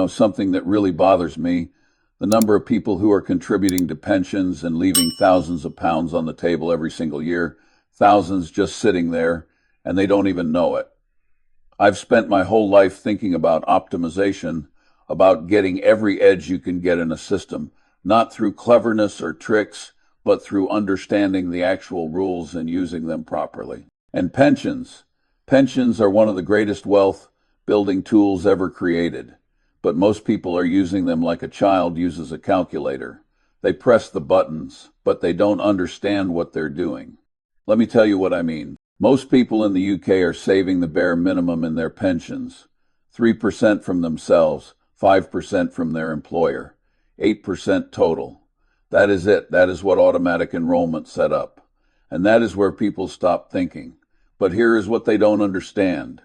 Something that really bothers me, the number of people who are contributing to pensions and leaving thousands of pounds on the table every single year, thousands just sitting there, and they don't even know it. I've spent my whole life thinking about optimization, about getting every edge you can get in a system, not through cleverness or tricks, but through understanding the actual rules and using them properly. And pensions. Pensions are one of the greatest wealth building tools ever created, but most people are using them like a child uses a calculator. They press the buttons, but they don't understand what they're doing. Let me tell you what I mean. Most people in the UK are saving the bare minimum in their pensions. 3% from themselves, 5% from their employer, 8% total. That is it. That is what automatic enrollment set up. And that is where people stop thinking. But here is what they don't understand.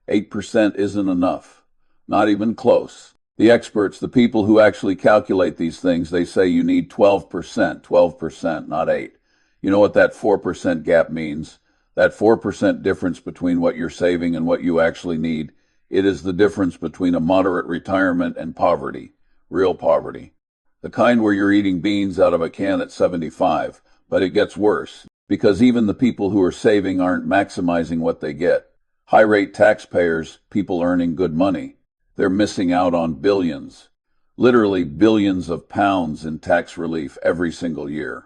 8% isn't enough. Not even close. The experts, the people who actually calculate these things, they say you need 12%, not 8. You know what that 4% gap means? That 4% difference between what you're saving and what you actually need, it is the difference between a moderate retirement and poverty, real poverty. The kind where you're eating beans out of a can at 75, but it gets worse, because even the people who are saving aren't maximizing what they get. High-rate taxpayers, people earning good money, they're missing out on billions, literally billions of pounds in tax relief every single year.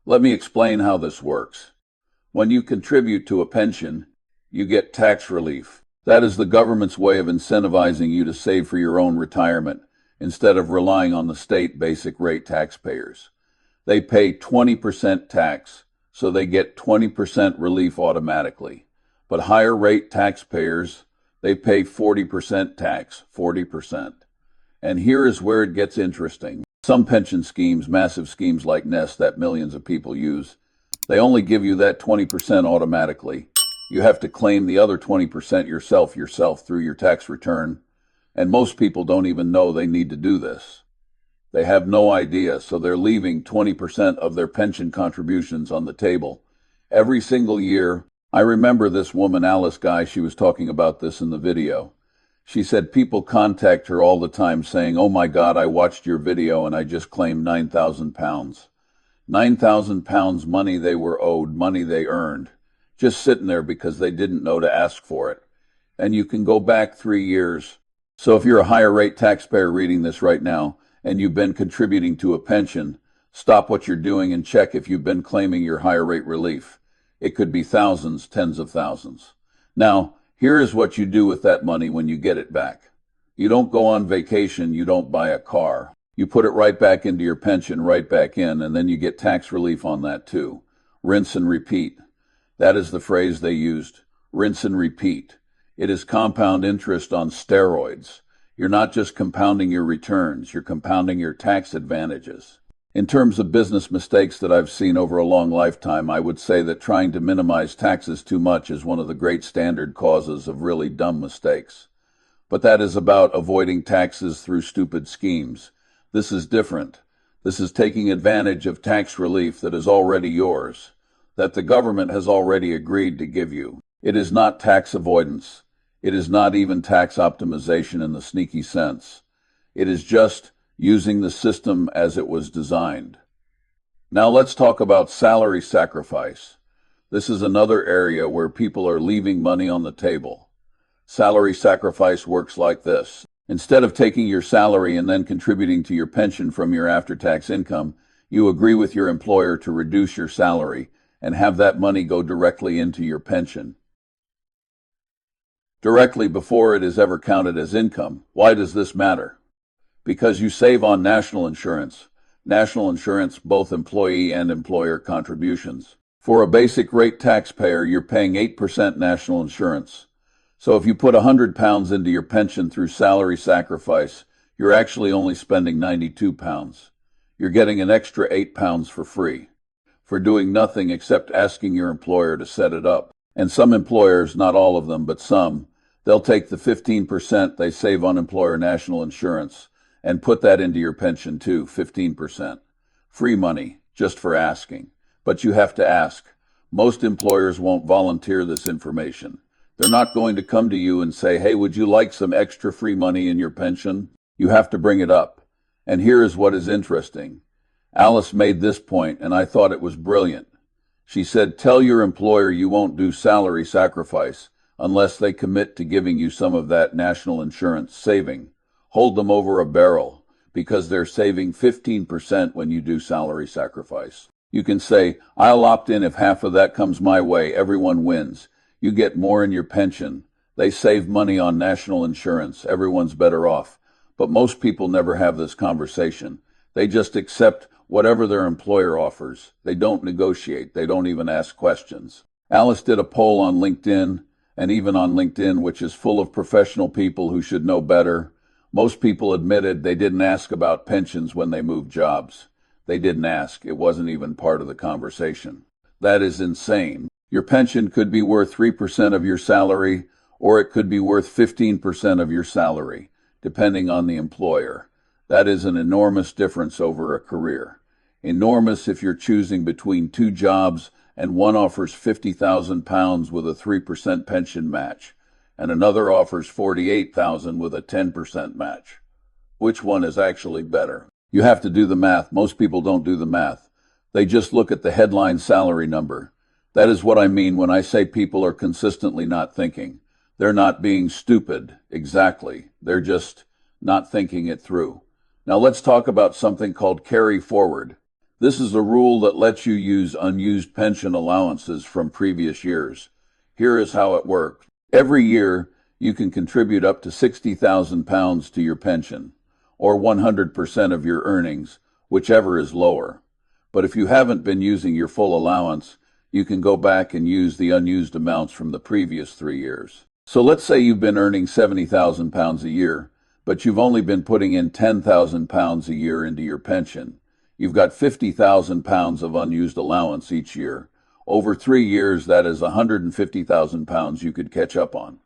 Let me explain how this works. When you contribute to a pension, you get tax relief. That is the government's way of incentivizing you to save for your own retirement instead of relying on the state basic rate taxpayers. They pay 20% tax, so they get 20% relief automatically. But higher rate taxpayers, they pay 40% tax, 40%. And here is where it gets interesting. Some pension schemes, massive schemes like Nest that millions of people use, they only give you that 20% automatically. You have to claim the other 20% yourself through your tax return. And most people don't even know they need to do this. They have no idea, so they're leaving 20% of their pension contributions on the table. Every single year, I remember this woman, Alice Guy, she was talking about this in the video. She said people contact her all the time saying, "Oh my God, I watched your video and I just claimed 9,000 pounds. 9,000 pounds money they were owed, money they earned, just sitting there because they didn't know to ask for it." And you can go back 3 years. So if you're a higher rate taxpayer reading this right now and you've been contributing to a pension, stop what you're doing and check if you've been claiming your higher rate relief. It could be thousands, tens of thousands. Now, here is what you do with that money when you get it back. You don't go on vacation, you don't buy a car. You put it right back into your pension, right back in, and then you get tax relief on that too. Rinse and repeat. That is the phrase they used. Rinse and repeat. It is compound interest on steroids. You're not just compounding your returns, you're compounding your tax advantages. In terms of business mistakes that I've seen over a long lifetime, I would say that trying to minimize taxes too much is one of the great standard causes of really dumb mistakes. But that is about avoiding taxes through stupid schemes. This is different. This is taking advantage of tax relief that is already yours, that the government has already agreed to give you. It is not tax avoidance. It is not even tax optimization in the sneaky sense. It is just using the system as it was designed. Now let's talk about salary sacrifice. This is another area where people are leaving money on the table. Salary sacrifice works like this. Instead of taking your salary and then contributing to your pension from your after-tax income, you agree with your employer to reduce your salary and have that money go directly into your pension. Directly before it is ever counted as income. Why does this matter? Because you save on national insurance. National insurance, both employee and employer contributions. For a basic rate taxpayer, you're paying 8% national insurance. So if you put 100 pounds into your pension through salary sacrifice, you're actually only spending 92 pounds. You're getting an extra 8 pounds for free, for doing nothing except asking your employer to set it up. And some employers, not all of them, but some, they'll take the 15% they save on employer national insurance and put that into your pension too, 15%. Free money, just for asking. But you have to ask. Most employers won't volunteer this information. They're not going to come to you and say, "Hey, would you like some extra free money in your pension?" You have to bring it up. And here is what is interesting. Alice made this point, and I thought it was brilliant. She said, tell your employer you won't do salary sacrifice unless they commit to giving you some of that national insurance saving. Hold them over a barrel because they're saving 15% when you do salary sacrifice. You can say, I'll opt in if half of that comes my way. Everyone wins. You get more in your pension. They save money on national insurance. Everyone's better off. But most people never have this conversation. They just accept whatever their employer offers. They don't negotiate. They don't even ask questions. Alice did a poll on LinkedIn, and even on LinkedIn, which is full of professional people who should know better. Most people admitted they didn't ask about pensions when they moved jobs. They didn't ask. It wasn't even part of the conversation. That is insane. Your pension could be worth 3% of your salary, or it could be worth 15% of your salary, depending on the employer. That is an enormous difference over a career. Enormous if you're choosing between two jobs and one offers £50,000 with a 3% pension match, and another offers $48,000 with a 10% match. Which one is actually better? You have to do the math. Most people don't do the math. They just look at the headline salary number. That is what I mean when I say people are consistently not thinking. They're not being stupid, exactly. They're just not thinking it through. Now let's talk about something called carry forward. This is a rule that lets you use unused pension allowances from previous years. Here is how it works. Every year, you can contribute up to £60,000 to your pension, or 100% of your earnings, whichever is lower. But if you haven't been using your full allowance, you can go back and use the unused amounts from the previous 3 years. So let's say you've been earning £70,000 a year, but you've only been putting in £10,000 a year into your pension. You've got £50,000 of unused allowance each year. Over 3 years, that is £150,000 you could catch up on.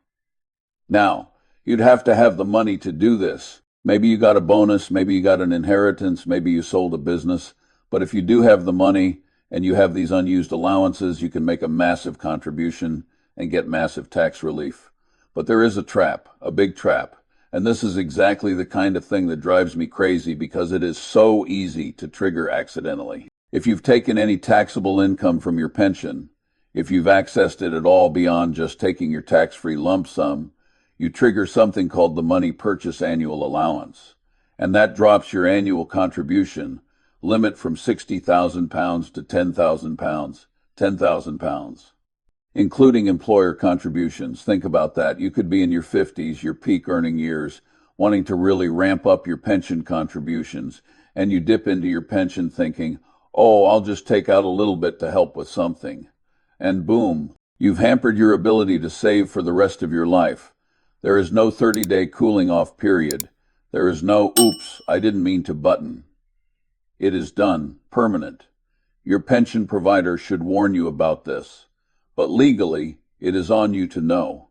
Now, you'd have to have the money to do this. Maybe you got a bonus, maybe you got an inheritance, maybe you sold a business. But if you do have the money and you have these unused allowances, you can make a massive contribution and get massive tax relief. But there is a trap, a big trap. And this is exactly the kind of thing that drives me crazy because it is so easy to trigger accidentally. If you've taken any taxable income from your pension, if you've accessed it at all beyond just taking your tax-free lump sum, you trigger something called the money purchase annual allowance. And that drops your annual contribution limit from £60,000 to £10,000, £10,000. Including employer contributions. Think about that. You could be in your 50s, your peak earning years, wanting to really ramp up your pension contributions, and you dip into your pension thinking, oh, I'll just take out a little bit to help with something. And boom, you've hampered your ability to save for the rest of your life. There is no 30-day cooling off period. There is no, oops, I didn't mean to button. It is done, permanent. Your pension provider should warn you about this. But legally, it is on you to know.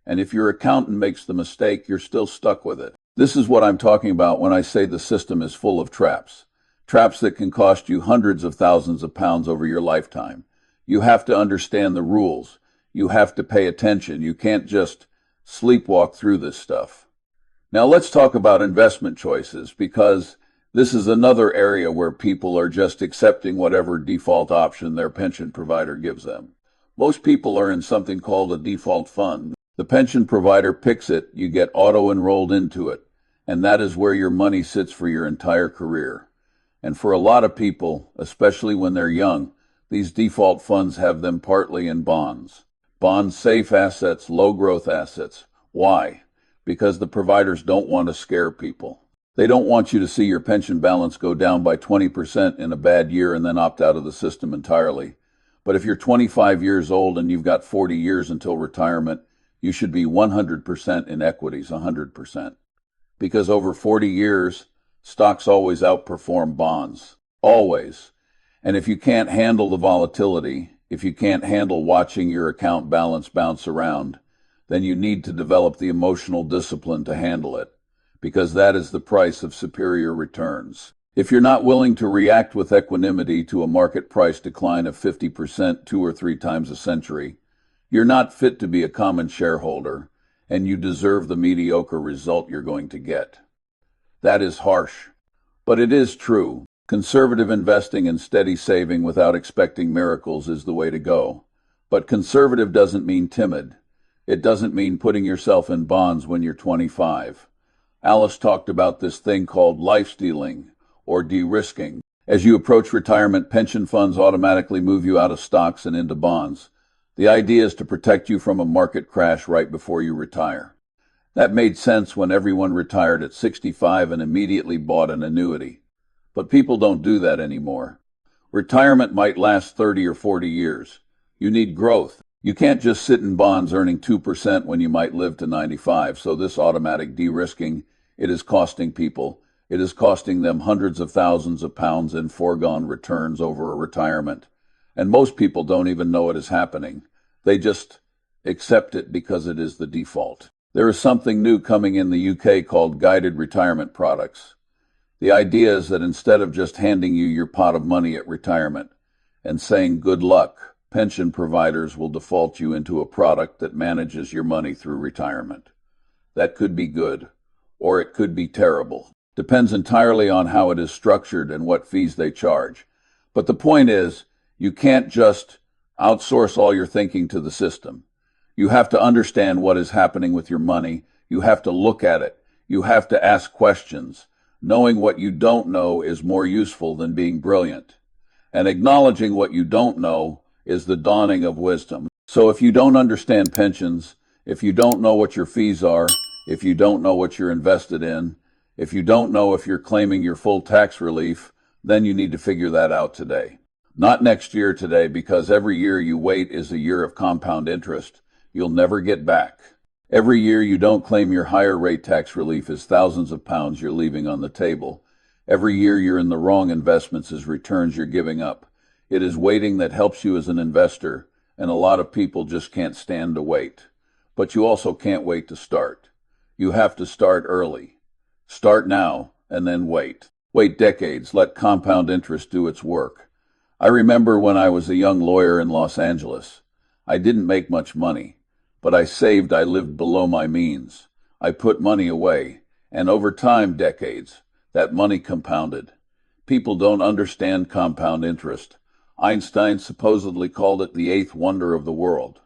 And if your accountant makes the mistake, you're still stuck with it. This is what I'm talking about when I say the system is full of traps. Traps that can cost you hundreds of thousands of pounds over your lifetime. You have to understand the rules. You have to pay attention. You can't just sleepwalk through this stuff. Now let's talk about investment choices, because this is another area where people are just accepting whatever default option their pension provider gives them. Most people are in something called a default fund. The pension provider picks it, you get auto-enrolled into it, and that is where your money sits for your entire career. And for a lot of people, especially when they're young, these default funds have them partly in bonds. Bonds, safe assets, low-growth assets. Why? Because the providers don't want to scare people. They don't want you to see your pension balance go down by 20% in a bad year and then opt out of the system entirely. But if you're 25 years old and you've got 40 years until retirement, you should be 100% in equities, 100%. Because over 40 years, stocks always outperform bonds. Always. And if you can't handle the volatility, if you can't handle watching your account balance bounce around, then you need to develop the emotional discipline to handle it, because that is the price of superior returns. If you're not willing to react with equanimity to a market price decline of 50% 2 or 3 times a century, you're not fit to be a common shareholder, and you deserve the mediocre result you're going to get. That is harsh, but it is true. Conservative investing and steady saving without expecting miracles is the way to go. But conservative doesn't mean timid. It doesn't mean putting yourself in bonds when you're 25. Alice talked about this thing called life stealing or de-risking. As you approach retirement, pension funds automatically move you out of stocks and into bonds. The idea is to protect you from a market crash right before you retire. That made sense when everyone retired at 65 and immediately bought an annuity. But people don't do that anymore. Retirement might last 30 or 40 years. You need growth. You can't just sit in bonds earning 2% when you might live to 95. So this automatic de-risking, it is costing people. It is costing them hundreds of thousands of pounds in foregone returns over a retirement. And most people don't even know it is happening. They just accept it because it is the default. There is something new coming in the UK called guided retirement products. The idea is that instead of just handing you your pot of money at retirement and saying good luck, pension providers will default you into a product that manages your money through retirement. That could be good, or it could be terrible. Depends entirely on how it is structured and what fees they charge. But the point is, you can't just outsource all your thinking to the system. You have to understand what is happening with your money. You have to look at it. You have to ask questions. Knowing what you don't know is more useful than being brilliant. And acknowledging what you don't know is the dawning of wisdom. So if you don't understand pensions, if you don't know what your fees are, if you don't know what you're invested in, if you don't know if you're claiming your full tax relief, then you need to figure that out today. Not next year today, because every year you wait is a year of compound interest you'll never get back. Every year you don't claim your higher rate tax relief is thousands of pounds you're leaving on the table. Every year you're in the wrong investments is returns you're giving up. It is waiting that helps you as an investor, and a lot of people just can't stand to wait. But you also can't wait to start. You have to start early. Start now, and then wait. Wait decades, let compound interest do its work. I remember when I was a young lawyer in Los Angeles. I didn't make much money. But I saved, I lived below my means. I put money away, and over time, decades, that money compounded. People don't understand compound interest. Einstein supposedly called it the eighth wonder of the world.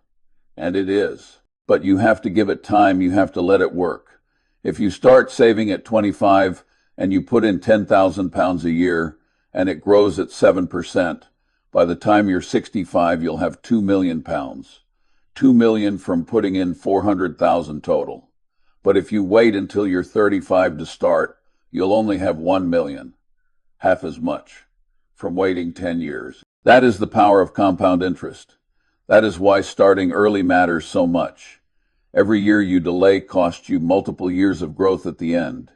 And it is. But you have to give it time, you have to let it work. If you start saving at 25 and you put in 10,000 pounds a year and it grows at 7%, by the time you're 65, you'll have 2 million pounds. 2 million from putting in 400,000 total. But if you wait until you're 35 to start, you'll only have 1 million, half as much, from waiting 10 years. That is the power of compound interest. That is why starting early matters so much. Every year you delay costs you multiple years of growth at the end.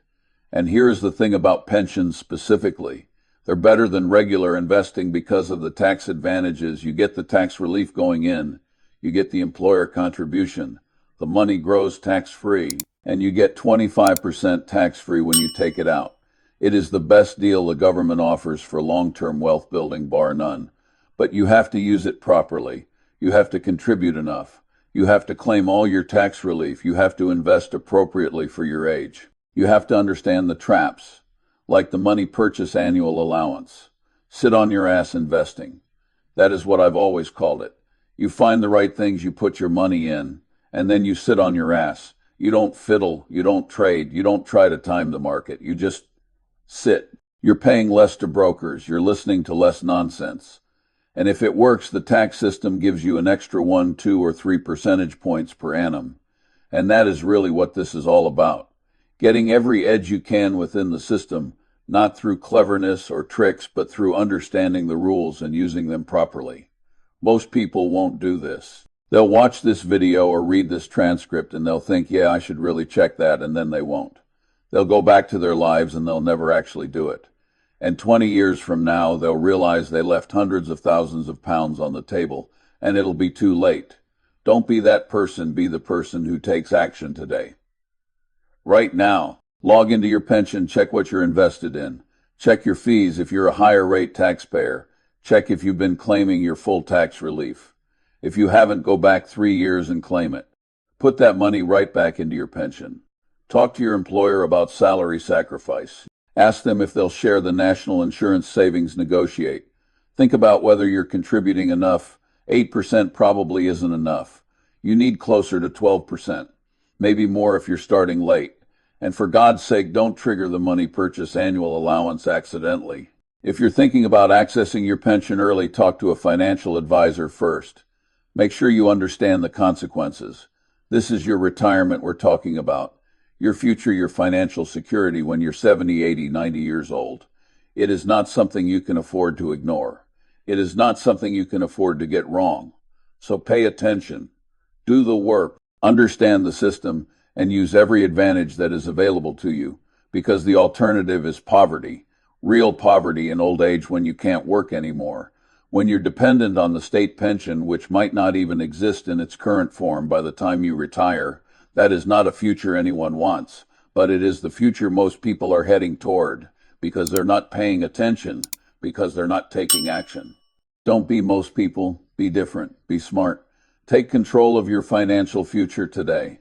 And here's the thing about pensions specifically. They're better than regular investing because of the tax advantages. You get the tax relief going in. You get the employer contribution, the money grows tax-free, and you get 25% tax-free when you take it out. It is the best deal the government offers for long-term wealth building, bar none. But you have to use it properly. You have to contribute enough. You have to claim all your tax relief. You have to invest appropriately for your age. You have to understand the traps, like the money purchase annual allowance. Sit on your ass investing. That is what I've always called it. You find the right things, you put your money in, and then you sit on your ass. You don't fiddle, you don't trade, you don't try to time the market. You just sit. You're paying less to brokers, you're listening to less nonsense. And if it works, the tax system gives you an extra 1, 2, or 3 percentage points per annum. And that is really what this is all about. Getting every edge you can within the system, not through cleverness or tricks, but through understanding the rules and using them properly. Most people won't do this. They'll watch this video or read this transcript and they'll think, yeah, I should really check that, and then they won't. They'll go back to their lives and they'll never actually do it. And 20 years from now, they'll realize they left hundreds of thousands of pounds on the table, and it'll be too late. Don't be that person, be the person who takes action today. Right now, log into your pension, check what you're invested in. Check your fees if you're a higher rate taxpayer. Check if you've been claiming your full tax relief. If you haven't, go back 3 years and claim it. Put that money right back into your pension. Talk to your employer about salary sacrifice. Ask them if they'll share the national insurance savings negotiate. Think about whether you're contributing enough. 8% probably isn't enough. You need closer to 12%. Maybe more if you're starting late. And for God's sake, don't trigger the money purchase annual allowance accidentally. If you're thinking about accessing your pension early, talk to a financial advisor first. Make sure you understand the consequences. This is your retirement we're talking about. Your future, your financial security when you're 70, 80, 90 years old. It is not something you can afford to ignore. It is not something you can afford to get wrong. So pay attention. Do the work. Understand the system and use every advantage that is available to you, because the alternative is poverty, real poverty in old age when you can't work anymore, when you're dependent on the state pension, which might not even exist in its current form by the time you retire. That is not a future anyone wants, but it is the future most people are heading toward, because they're not paying attention, because they're not taking action. Don't be most people, be different, be smart. Take control of your financial future today.